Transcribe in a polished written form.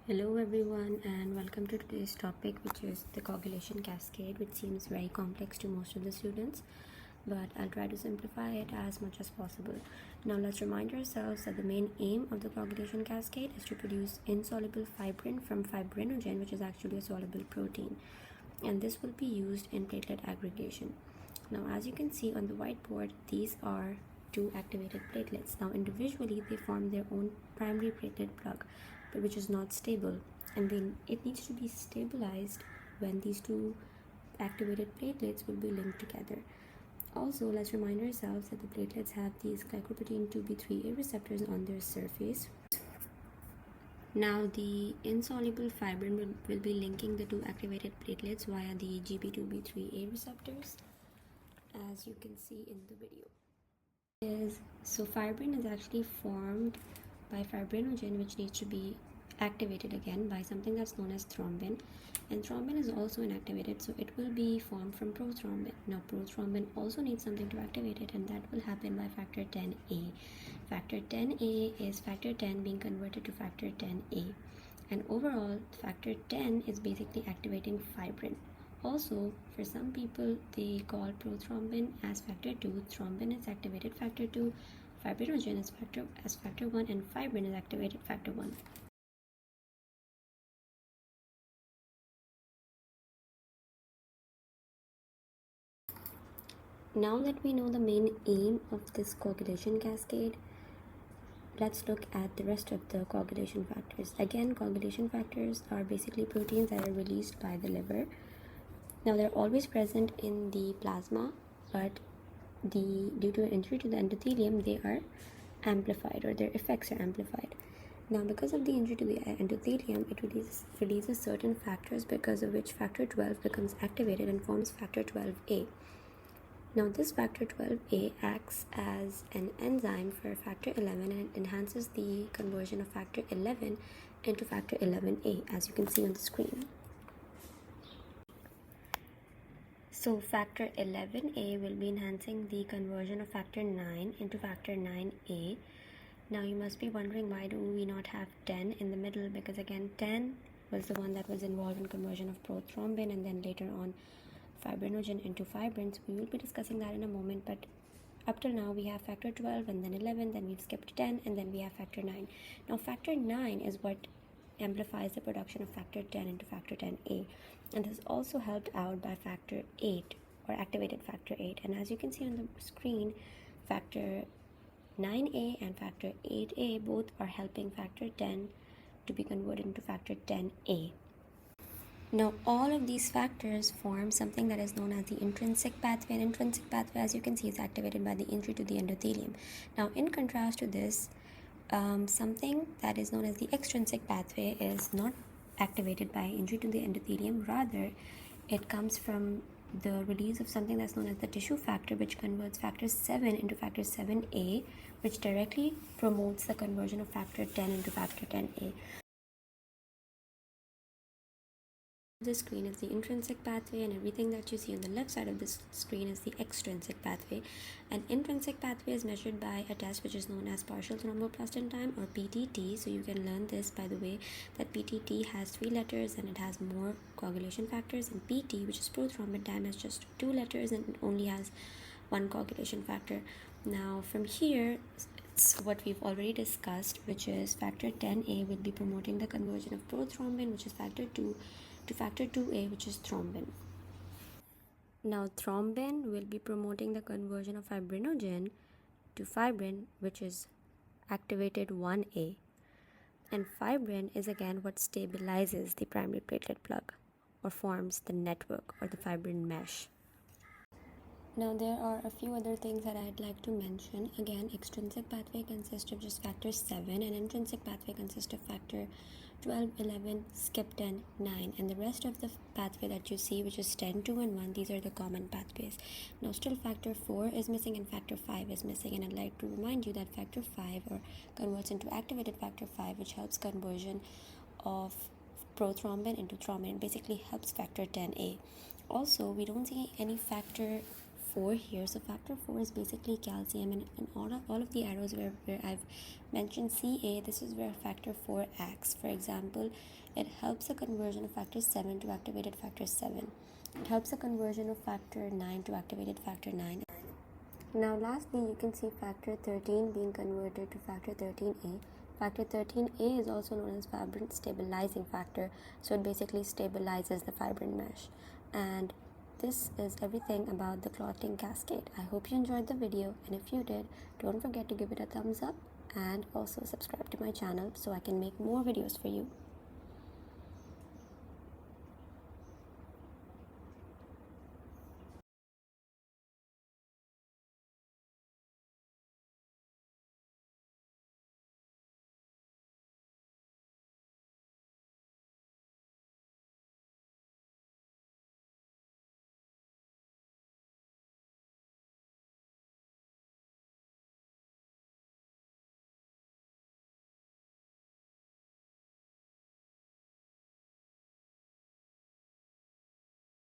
Hello everyone and welcome to today's topic, which is the coagulation cascade, which seems very complex to most of the students, but I'll try to simplify it as much as possible. Now let's remind ourselves that the main aim of the coagulation cascade is to produce insoluble fibrin from fibrinogen, which is actually a soluble protein, and this will be used in platelet aggregation. Now as you can see on the whiteboard, these are two activated platelets. Now individually they form their own primary platelet plug, but which is not stable, and it needs to be stabilized when these two activated platelets will be linked together. Also, let's remind ourselves that the platelets have these glycoprotein 2b3a receptors on their surface. Now the insoluble fibrin will be linking the two activated platelets via the GB2b3a receptors, as you can see in the video. So fibrin is actually formed by fibrinogen, which needs to be activated again by something that's known as thrombin, and thrombin is also inactivated, so it will be formed from prothrombin. Now prothrombin also needs something to activate it, and that will happen by factor 10a. Factor 10a is factor 10 being converted to factor 10a, and overall factor 10 is basically activating fibrin. Also, for some people, they call prothrombin as factor 2, thrombin is activated factor 2, fibrinogen is factor 1, and fibrin is activated factor 1. Now that we know the main aim of this coagulation cascade, let's look at the rest of the coagulation factors. Again, coagulation factors are basically proteins that are released by the liver. Now they're always present in the plasma, but due to an injury to the endothelium, they are amplified, or their effects are amplified. Now because of the injury to the endothelium, it releases certain factors, because of which factor 12 becomes activated and forms factor 12a. Now this factor 12a acts as an enzyme for factor 11, and it enhances the conversion of factor 11 into factor 11a, as you can see on the screen. So factor 11a will be enhancing the conversion of factor 9 into factor 9a. Now you must be wondering, why do we not have 10 in the middle? Because again, 10 was the one that was involved in conversion of prothrombin, and then later on fibrinogen into fibrins. We will be discussing that in a moment, but up till now we have factor 12 and then 11, then we've skipped 10, and then we have factor 9. Now factor 9 is what amplifies the production of factor 10 into factor 10a, and this is also helped out by factor 8, or activated factor 8. And as you can see on the screen, factor 9a and factor 8a both are helping factor 10 to be converted into factor 10a. Now all of these factors form something that is known as the intrinsic pathway. An intrinsic pathway, as you can see, is activated by the injury to the endothelium. Now in contrast to this, something that is known as the extrinsic pathway is not activated by injury to the endothelium. Rather, it comes from the release of something that's known as the tissue factor, which converts factor 7 into factor 7a, which directly promotes the conversion of factor 10 into factor 10a. This screen is the intrinsic pathway, and everything that you see on the left side of this screen is the extrinsic pathway. An intrinsic pathway is measured by a test which is known as partial thromboplastin time, or PTT. So you can learn this by the way that PTT has 3 letters and it has more coagulation factors, and PT, which is prothrombin time, has just 2 letters and it only has 1 coagulation factor. Now from here, it's what we've already discussed, which is factor 10a will be promoting the conversion of prothrombin, which is factor 2, to factor 2a, which is thrombin. Now thrombin will be promoting the conversion of fibrinogen to fibrin, which is activated 1a, and fibrin is again what stabilizes the primary platelet plug, or forms the network or the fibrin mesh. Now there are a few other things that I'd like to mention. Again, extrinsic pathway consists of just factor 7, and intrinsic pathway consists of factor 12, 11, skip 10, 9, and the rest of the pathway that you see, which is 10, 2, and 1, these are the common pathways. Now still factor 4 is missing and factor 5 is missing, and I'd like to remind you that factor 5 converts into activated factor 5, which helps conversion of prothrombin into thrombin. It basically helps factor 10a. Also, we don't see any factor 4 here. So factor 4 is basically calcium, and all of the arrows where I've mentioned Ca, this is where factor 4 acts. For example, it helps the conversion of factor 7 to activated factor 7. It helps the conversion of factor 9 to activated factor 9. Now lastly, you can see factor 13 being converted to factor 13A. Factor 13A is also known as fibrin stabilizing factor, so it basically stabilizes the fibrin mesh. And this is everything about the clotting cascade. I hope you enjoyed the video, and if you did, don't forget to give it a thumbs up and also subscribe to my channel so I can make more videos for you.